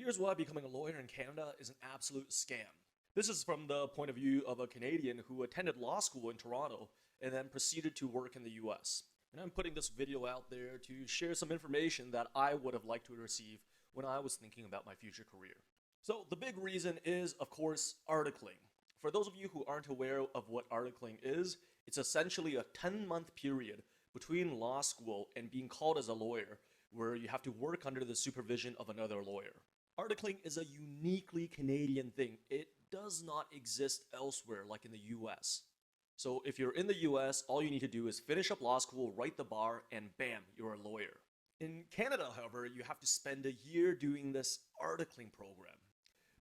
Here's why becoming a lawyer in Canada is an absolute scam. This is from the point of view of a Canadian who attended law school in Toronto and then proceeded to work in the US. And I'm putting this video out there to share some information that I would have liked to receive when I was thinking about my future career. So the big reason is, of course, articling. For those of you who aren't aware of what articling is, it's essentially a 10-month period between law school and being called as a lawyer, where you have to work under the supervision of another lawyer. Articling is a uniquely Canadian thing. It does not exist elsewhere like in the US. So if you're in the US, all you need to do is finish up law school, write the bar, and bam, you're a lawyer. In Canada, however, you have to spend a year doing this articling program.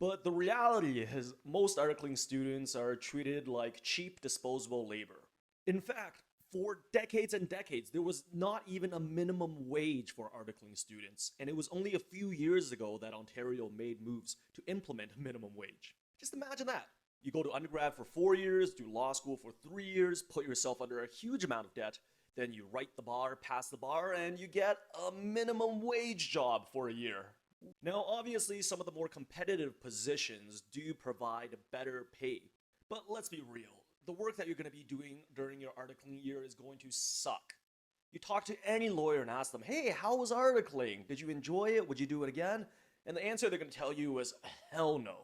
But the reality is, most articling students are treated like cheap, disposable labor. In fact, for decades and decades, there was not even a minimum wage for articling students, and it was only a few years ago that Ontario made moves to implement minimum wage. Just imagine that. You go to undergrad for 4 years, do law school for 3 years, put yourself under a huge amount of debt, then you write the bar, pass the bar, and you get a minimum wage job for a year. Now, obviously, some of the more competitive positions do provide better pay. But let's be real. The work that you're going to be doing during your articling year is going to suck. You talk to any lawyer and ask them, hey, how was articling? Did you enjoy it? Would you do it again? And the answer they're going to tell you is, hell no.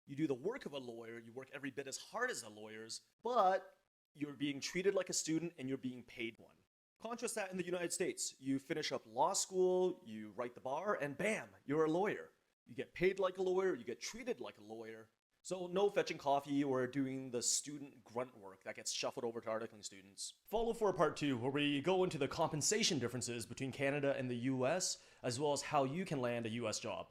You do the work of a lawyer, you work every bit as hard as the lawyers, but you're being treated like a student and you're being paid one. Contrast that in the United States. You finish up law school, you write the bar, and bam, you're a lawyer. You get paid like a lawyer, you get treated like a lawyer. So no fetching coffee or doing the student grunt work that gets shuffled over to articling students. Follow for part 2, where we go into the compensation differences between Canada and the US, as well as how you can land a US job.